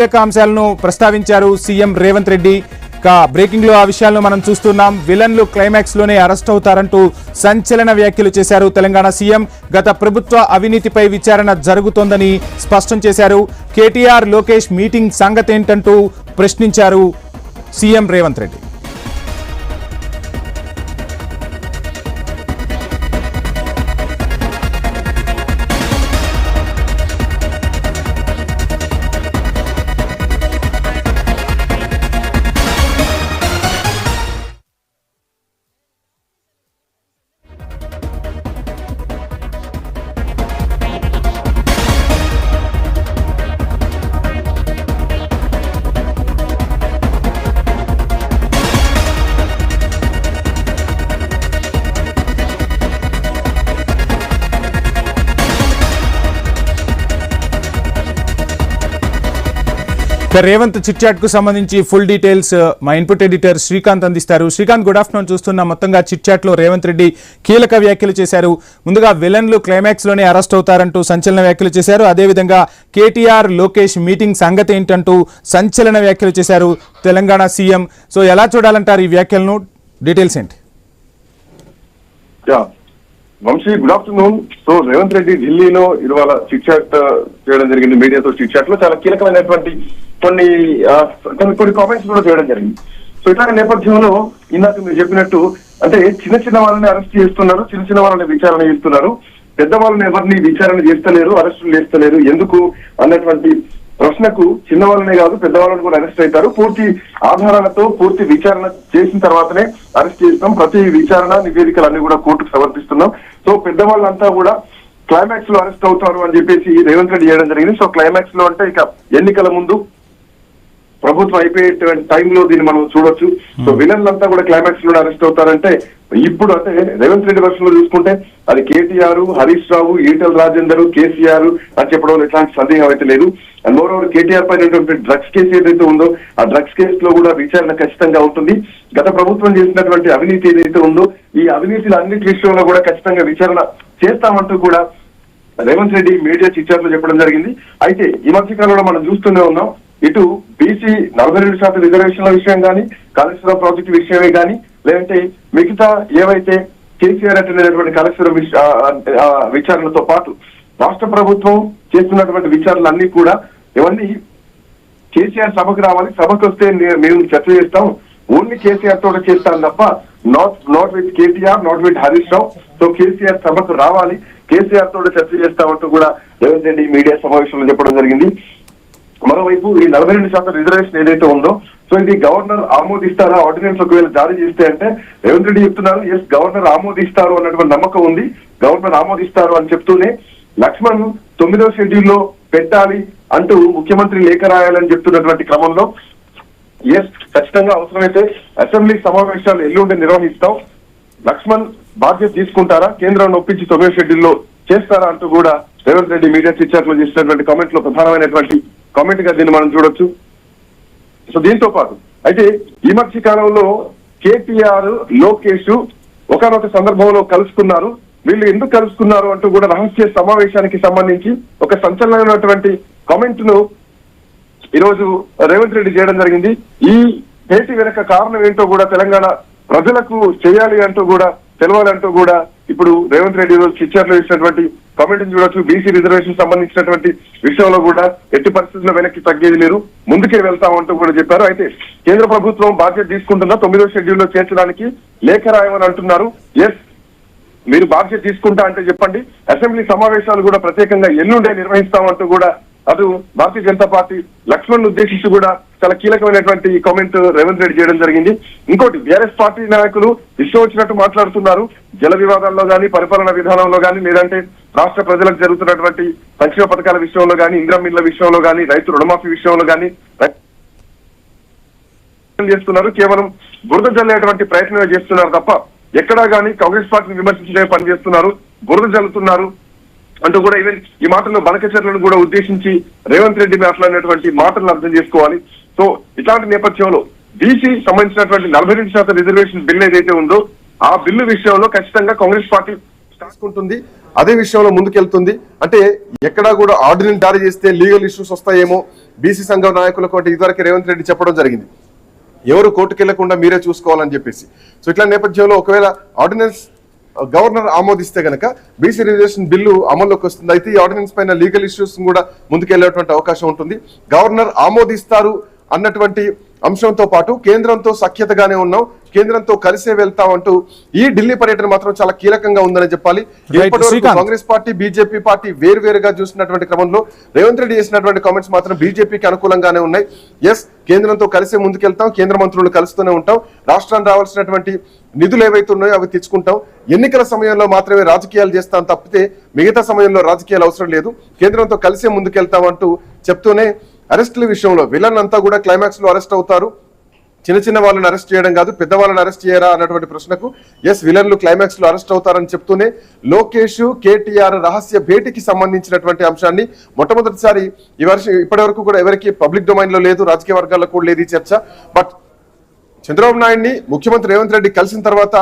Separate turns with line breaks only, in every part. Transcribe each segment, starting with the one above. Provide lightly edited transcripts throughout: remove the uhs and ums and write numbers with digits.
అంశాలను ప్రస్తావించారు CM Revanth Reddy. Breaking లో ఆ విషయాలను మనం చూస్తున్నాం. విలన్లు క్లైమాక్స్ లోనే అరెస్ట్ అవుతారంటూ సంచలన వ్యాఖ్యలు చేశారు తెలంగాణ సీఎం. గత ప్రభుత్వ అవినీతిపై విచారణ జరుగుతోందని స్పష్టం చేశారు. కేటీఆర్ లోకేష్ మీటింగ్ సంగతేంటంటూ ప్రశ్నించారు CM Revanth Reddy. Revanth chit chat కు సంబంధించి ఫుల్ డీటెయిల్స్ మా ఇన్పుట్ ఎడిటర్ శ్రీకాంత్ అందిస్తారు. Srikanth, good afternoon. చూస్తున్న మొత్తంగా చిట్ చాట్ లో రేవంత్ రెడ్డి కీలక వ్యాఖ్యలు చేశారు. ముందుగా విలన్లు క్లైమాక్స్ లోనే అరెస్ట్ అవుతారంటూ సంచలన వ్యాఖ్యలు చేశారు. అదేవిధంగా కేటీఆర్ లోకేష్ మీటింగ్ సంగతి ఏంటంటూ సంచలన వ్యాఖ్యలు చేశారు తెలంగాణ సీఎం. సో ఎలా చూడాలంటారు ఈ వ్యాఖ్యలను? డీటెయిల్స్ ఏంటి?
Vamsi, good afternoon. So Revanth Reddy ఢిల్లీలో ఇవాళ చిట్ చాట్ చేయడం జరిగింది. మీడియాతో చిట్ చాట్ లో చాలా కీలకమైనటువంటి కొన్ని కామెంట్స్ కూడా చేయడం జరిగింది. సో ఇట్లాంటి నేపథ్యంలో ఇందాక మీరు చెప్పినట్టు అంటే చిన్న వాళ్ళని అరెస్ట్ చేస్తున్నారు, చిన్న వాళ్ళని విచారణ చేస్తున్నారు, పెద్దవాళ్ళని ఎవరిని విచారణ చేస్తలేరు, అరెస్టులు చేస్తలేరు. ఎందుకు అన్నటువంటి ప్రశ్నకు చిన్న వాళ్ళనే కాదు పెద్దవాళ్ళని కూడా అరెస్ట్ అవుతారు. పూర్తి ఆధారాలతో పూర్తి విచారణ చేసిన తర్వాతనే అరెస్ట్ చేస్తాం. ప్రతి విచారణ నివేదికలన్నీ కూడా కోర్టుకు సమర్పిస్తున్నాం. సో పెద్దవాళ్ళంతా కూడా క్లైమాక్స్ లో అరెస్ట్ అవుతారు అని చెప్పేసి రేవంత్ రెడ్డి చేయడం జరిగింది. సో క్లైమాక్స్ లో అంటే ఇక ఎన్నికల ముందు ప్రభుత్వం అయిపోయేటువంటి టైంలో దీన్ని మనం చూడొచ్చు. సో విలన్లంతా కూడా క్లైమాక్స్ లో అరెస్ట్ అవుతారంటే ఇప్పుడు అంటే రేవంత్ రెడ్డి వర్షంలో చూసుకుంటే అది కేటీఆర్, హరీష్ రావు, ఈటెల రాజేందర్, కేసీఆర్ అని చెప్పడం ఎట్లాంటి సందేహం అయితే లేదు. అండ్ మోర్ ఓవర్ కేటీఆర్ పైన డ్రగ్స్ కేసు ఏదైతే ఉందో ఆ డ్రగ్స్ కేసులో కూడా విచారణ ఖచ్చితంగా ఉంటుంది. గత ప్రభుత్వం చేసినటువంటి అవినీతి ఏదైతే ఉందో ఈ అవినీతిలో అన్నిటి విషయంలో కూడా ఖచ్చితంగా విచారణ చేస్తామంటూ కూడా రేవంత్ రెడ్డి మీడియా చిట్ లో చెప్పడం జరిగింది. అయితే ఈ మధ్య కాలంలో మనం చూస్తూనే ఉన్నాం, ఇటు బీసీ 42% రిజర్వేషన్ల విషయం కానీ, కాళేశ్వరం ప్రాజెక్టు విషయమే కానీ, లేదంటే మిగతా ఏవైతే కేసీఆర్ అటెండ్ కాళేశ్వరం విచారణతో పాటు రాష్ట్ర ప్రభుత్వం చేస్తున్నటువంటి విచారణలన్నీ కూడా ఇవన్నీ కేసీఆర్ సభకు రావాలి, సభకు వస్తే మేము చర్చ చేస్తాం, ఓన్లీ కేసీఆర్ తోట చేస్తాను తప్ప not with KTR, not with Harish Rao. So KCR సభకు రావాలి, కేసీఆర్ తోట చర్చ చేస్తామంటూ కూడా రేవంత్ రెడ్డి మీడియా సమావేశంలో చెప్పడం జరిగింది. మరోవైపు ఈ 42% రిజర్వేషన్ ఏదైతే ఉందో సో ఇది గవర్నర్ ఆమోదిస్తారా, ఆర్డినెన్స్ ఒకవేళ జారీ చేస్తే అంటే రేవంత్ రెడ్డి చెప్తున్నారు ఎస్ గవర్నర్ ఆమోదిస్తారు అన్నటువంటి నమ్మకం ఉంది, గవర్నర్ ఆమోదిస్తారు అని చెప్తూనే లక్ష్మణ్ 9వ షెడ్యూల్లో పెట్టాలి అంటూ ముఖ్యమంత్రి లేఖ రాయాలని చెప్తున్నటువంటి క్రమంలో ఎస్ ఖచ్చితంగా అవసరమైతే అసెంబ్లీ సమావేశాలు ఎల్లుండి నిర్వహిస్తాం, లక్ష్మణ్ బాధ్యత తీసుకుంటారా, కేంద్రాన్ని ఒప్పించి 9వ షెడ్యూల్లో చేస్తారా అంటూ కూడా Revanth Reddy media chit chat లో చేసినటువంటి కామెంట్ లో ప్రధానమైనటువంటి కామెంట్ గా దీన్ని మనం చూడొచ్చు. సో దీంతో పాటు అయితే ఈ మధ్య కాలంలో కేటీఆర్, లోకేష్ ఒకనొక సందర్భంలో కలుసుకున్నారు. వీళ్ళు ఎందుకు కలుసుకున్నారు అంటూ కూడా రహస్య సమావేశానికి సంబంధించి ఒక సంచలనమైనటువంటి కామెంట్ ను ఈరోజు రేవంత్ రెడ్డి చేయడం జరిగింది. ఈ భేటీ వెనక కారణం ఏంటో కూడా తెలంగాణ ప్రజలకు చేయాలి అంటూ కూడా తెలవాలంటూ కూడా ఇప్పుడు రేవంత్ రెడ్డి చిట్ చాట్ లో ఇచ్చినటువంటి కామెంట్ చూడొచ్చు. బీసీ రిజర్వేషన్ సంబంధించినటువంటి విషయంలో కూడా ఎట్టి పరిస్థితుల్లో వెనక్కి తగ్గేది లేదు, ముందుకే వెళ్తామంటూ కూడా చెప్పారు. అయితే కేంద్ర ప్రభుత్వం బాధ్యత తీసుకుంటుందా 9వ షెడ్యూల్లో చేర్చడానికి, లేఖ రాయమని అంటున్నారు. ఎస్ మీరు బాధ్యత తీసుకుంటా అంటే చెప్పండి, అసెంబ్లీ సమావేశాలు కూడా ప్రత్యేకంగా ఎల్లుండే నిర్వహిస్తామంటూ కూడా అటు భారతీయ జనతా పార్టీ లక్ష్మణ్ ఉద్దేశించి కూడా చాలా కీలకమైనటువంటి కామెంట్ రేవంత్ రెడ్డి చేయడం జరిగింది. ఇంకోటి బీఆర్ఎస్ పార్టీ నాయకులు ఇష్టం వచ్చినట్టు మాట్లాడుతున్నారు. జల వివాదాల్లో కానీ, పరిపాలన విధానంలో కానీ, లేదంటే రాష్ట్ర ప్రజలకు జరుగుతున్నటువంటి సంక్షేమ పథకాల విషయంలో కానీ, ఇందిరా మిల్ల విషయంలో కానీ, రైతు రుణమాఫీ విషయంలో కానీ చేస్తున్నారు. కేవలం బురద జల్లేటువంటి ప్రయత్నమే చేస్తున్నారు తప్ప ఎక్కడా కానీ కాంగ్రెస్ పార్టీని విమర్శించే పని చేస్తున్నారు, బురద జల్లుతున్నారు అంటూ కూడా ఈవెన్ ఈ మాటల్లో బనకచర్లను కూడా ఉద్దేశించి రేవంత్ రెడ్డి మాట్లాడినటువంటి మాటలను అర్థం చేసుకోవాలి. సో ఇట్లాంటి నేపథ్యంలో బీసీ సంబంధించినటువంటి 42% రిజర్వేషన్ బిల్ ఏదైతే ఉందో ఆ బిల్లు విషయంలో ఖచ్చితంగా కాంగ్రెస్ పార్టీ తీసుకుంటుంది, అదే విషయంలో ముందుకెళ్తుంది. అంటే ఎక్కడా కూడా ఆర్డినెన్స్ జారీ చేస్తే లీగల్ ఇష్యూస్ వస్తాయేమో బీసీ సంఘం నాయకులకు అంటే ఇదివరకు రేవంత్ రెడ్డి చెప్పడం జరిగింది, ఎవరు కోర్టుకు వెళ్లకుండా మీరే చూసుకోవాలని చెప్పేసి. సో ఇట్లా నేపథ్యంలో ఒకవేళ ఆర్డినెన్స్ గవర్నర్ ఆమోదిస్తే గనక బీసీ రిజర్వేషన్ బిల్లు అమల్లోకి వస్తుంది. అయితే ఈ ఆర్డినెన్స్ పైన లీగల్ ఇష్యూస్ కూడా ముందుకెళ్లేటువంటి అవకాశం ఉంటుంది. గవర్నర్ ఆమోదిస్తారు అన్నటువంటి అంశంతో పాటు కేంద్రంతో సఖ్యతగానే ఉన్నాం, కేంద్రంతో కలిసే వెళ్తామంటూ ఈ ఢిల్లీ పర్యటన మాత్రం చాలా కీలకంగా ఉందని చెప్పాలి. ఇప్పటివరకు కాంగ్రెస్ పార్టీ బీజేపీ పార్టీ వేరువేరుగా చూసినటువంటి క్రమంలో రేవంత్ రెడ్డి చేసినటువంటి కామెంట్స్ మాత్రం బీజేపీకి అనుకూలంగానే ఉన్నాయి. ఎస్, కేంద్రంతో కలిసే ముందుకెళ్తాం, కేంద్ర మంత్రులు కలుస్తూనే ఉంటాం, రాష్ట్రానికి రావాల్సినటువంటి నిధులు ఏవైతే ఉన్నాయో అవి తెచ్చుకుంటాం, ఎన్నికల సమయంలో మాత్రమే రాజకీయాలు చేస్తాం తప్పితే మిగతా సమయంలో రాజకీయాలు అవసరం లేదు, కేంద్రంతో కలిసే ముందుకెళ్తామంటూ చెప్తూనే అరెస్టుల విషయంలో విలన్ అంతా కూడా క్లైమాక్స్ లో అరెస్ట్ అవుతారు, చిన్న చిన్న వాళ్ళని అరెస్ట్ చేయడం కాదు పెద్ద వాళ్ళని అరెస్ట్ చేయరా అన్నటువంటి ప్రశ్నకు ఎస్ విలన్లు క్లైమాక్స్ లో అరెస్ట్ అవుతారని చెప్తూనే లోకేష్ కేటీఆర్ రహస్య భేటీకి సంబంధించినటువంటి అంశాన్ని మొట్టమొదటిసారి ఇప్పటి వరకు కూడా ఎవరికి పబ్లిక్ డొమైన్ లో లేదు, రాజకీయ వర్గాల్లో కూడా లేదు ఈ చర్చ. బట్ చంద్రబాబు నాయుడిని ముఖ్యమంత్రి రేవంత్ రెడ్డి కలిసిన తర్వాత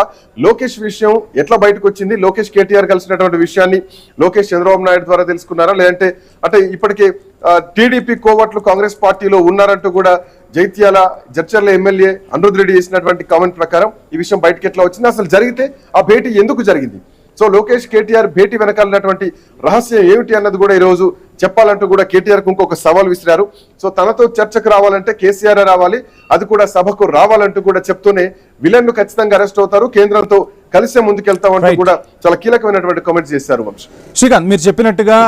లోకేష్ విషయం ఎట్లా బయటకు వచ్చింది, లోకేష్ కేటీఆర్ కలిసినటువంటి విషయాన్ని లోకేష్ చంద్రబాబు నాయుడు ద్వారా తెలుసుకున్నారా, లేదంటే అంటే ఇప్పటికే టీడీపీ కోవట్లు కాంగ్రెస్ పార్టీలో ఉన్నారంటూ కూడా జైత్యాల జడ్చర్ల ఎమ్మెల్యే అనిరుద్ రెడ్డి చేసినటువంటి కామెంట్ ప్రకారం ఈ విషయం బయటకు ఎట్లా వచ్చింది, అసలు జరిగితే ఆ భేటీ ఎందుకు జరిగింది, సో లోకేష్ కేటీఆర్ భేటీ వెనకాలన్నటువంటి రహస్యం ఏమిటి అన్నది కూడా ఈ రోజు చెప్పాలంటూ కూడా కేటీఆర్ కు ఇంకొక సవాల్ విసిరారు. సో తనతో చర్చకు రావాలంటే కేసీఆర్ రావాలి, అది కూడా సభకు రావాలంటూ కూడా చెప్తూనే విలన్లు ఖచ్చితంగా అరెస్ట్ అవుతారు, కేంద్రంతో కలిసే ముందుకెళ్తామంటూ కూడా చాలా కీలకమైనటువంటి కామెంట్స్ చేశారు.
శ్రీకాంత్, మీరు చెప్పినట్టుగా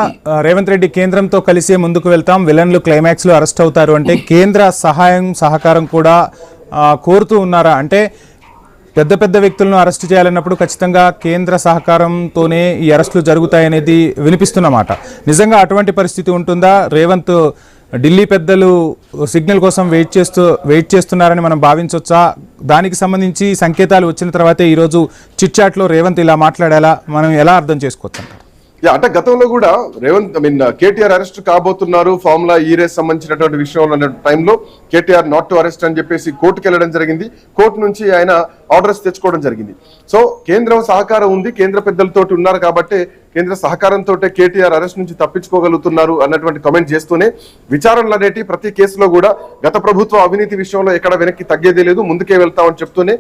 రేవంత్ రెడ్డి కేంద్రంతో కలిసే ముందుకు వెళ్తాం, విలన్లు క్లైమాక్స్ లో అరెస్ట్ అవుతారు అంటే కేంద్ర సహాయం సహకారం కూడా కోరుతూ ఉన్నారా? అంటే పెద్ద పెద్ద వ్యక్తులను అరెస్ట్ చేయాలన్నప్పుడు ఖచ్చితంగా కేంద్ర సహకారంతోనే ఈ అరెస్టులు జరుగుతాయనేది వినిపిస్తున్నమాట. నిజంగా అటువంటి పరిస్థితి ఉంటుందా? రేవంత్ ఢిల్లీ పెద్దలు సిగ్నల్ కోసం వెయిట్ చేస్తున్నారని మనం భావించవచ్చా? దానికి సంబంధించి సంకేతాలు వచ్చిన తర్వాతే ఈరోజు చిట్ చాట్లో రేవంత్ ఇలా మాట్లాడేలా మనం ఎలా అర్థం చేసుకోవచ్చు అంటారు?
అంటే గతంలో కూడా కేటీఆర్ అరెస్ట్ కాబోతున్నారు ఫార్ములా ఈ రేస్ సంబంధించినటువంటి విషయంలో టైంలో కేటీఆర్ నాట్ టు అరెస్ట్ అని చెప్పేసి కోర్టుకు వెళ్ళడం జరిగింది, కోర్టు నుంచి ఆయన ఆర్డర్స్ తెచ్చుకోవడం జరిగింది. సో కేంద్రం సహకారం ఉంది, కేంద్ర పెద్దలతో ఉన్నారు కాబట్టి కేంద్ర సహకారంతో కేటీఆర్ అరెస్ట్ నుంచి తప్పించుకోగలుగుతున్నారు అన్నటువంటి కామెంట్ చేస్తూనే విచారణలు అనేటి ప్రతి కేసులో కూడా గత ప్రభుత్వ అవినీతి విషయంలో ఎక్కడ వెనక్కి తగ్గేదే లేదు, ముందుకే వెళ్తామని చెప్తూనే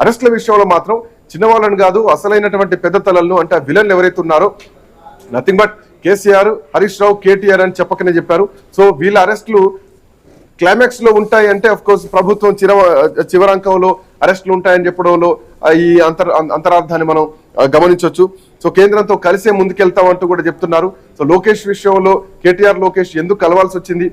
అరెస్టుల విషయంలో మాత్రం చిన్నవాళ్ళని కాదు అసలైనటువంటి పెద్ద తలలను అంటే విలన్లు ఎవరైతే ఉన్నారో నథింగ్ బట్ కేసీఆర్, హరీష్ రావు, కేటీఆర్ అని చెప్పకనే చెప్పారు. సో వీళ్ళ అరెస్టులు క్లైమాక్స్ లో ఉంటాయి అంటే అఫ్ కోర్స్ ప్రభుత్వం చివరంకంలో అరెస్టులు ఉంటాయని చెప్పడంలో ఈ అంతరార్థాన్ని మనం గమనించవచ్చు. సో కేంద్రంతో కలిసే ముందుకెళ్తామంటూ కూడా చెప్తున్నారు. సో లోకేష్ విషయంలో కేటీఆర్ లోకేష్ ఎందుకు కలవాల్సి వచ్చింది,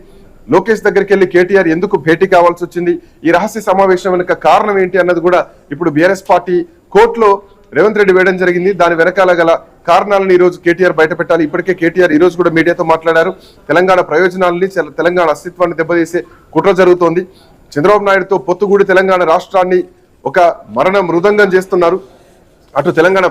లోకేష్ దగ్గరికి వెళ్ళి కేటీఆర్ ఎందుకు భేటీ కావాల్సి వచ్చింది, ఈ రహస్య సమావేశం వెనుక కారణం ఏంటి అన్నది కూడా ఇప్పుడు బీఆర్ఎస్ పార్టీ కోర్టులో రేవంత్ రెడ్డి వేయడం జరిగింది. దాని వెనకాల గల కారణాలను ఈ రోజు కేటీఆర్ బయట పెట్టాలి. ఇప్పటికే కేటీఆర్ ఈ రోజు కూడా మీడియాతో మాట్లాడారు. తెలంగాణ ప్రయోజనాలని తెలంగాణ అస్తిత్వాన్ని దెబ్బతీసే కుట్ర జరుగుతోంది, చంద్రబాబు నాయుడుతో పొత్తుగూడి తెలంగాణ రాష్ట్రాన్ని ఒక మరణ మృదంగం చేస్తున్నారు. అటు తెలంగాణ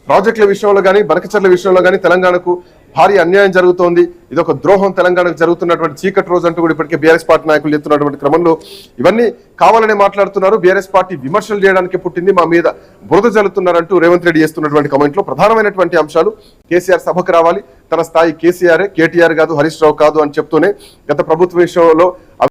ప్రాజెక్టుల విషయంలో కానీ బనకచర్ల విషయంలో కానీ తెలంగాణకు భారీ అన్యాయం జరుగుతోంది, ఇది ఒక ద్రోహం తెలంగాణకు జరుగుతున్నటువంటి చీకటి రోజు అంటూ కూడా ఇప్పటికే బీఆర్ఎస్ పార్టీ నాయకులు చెప్తున్నటువంటి క్రమంలో ఇవన్నీ కావాలనే మాట్లాడుతున్నారు. బీఆర్ఎస్ పార్టీ విమర్శలు చేయడానికి పుట్టింది, మా మీద బురద జల్లుతున్నారంటూ రేవంత్ రెడ్డి చేస్తున్నటువంటి కామెంట్ లో ప్రధానమైనటువంటి అంశాలు కేసీఆర్ సభకు రావాలి, తన స్థాయి కేసీఆర్ కేటీఆర్ కాదు హరీష్ రావు కాదు అని చెప్తూనే గత ప్రభుత్వ విషయంలో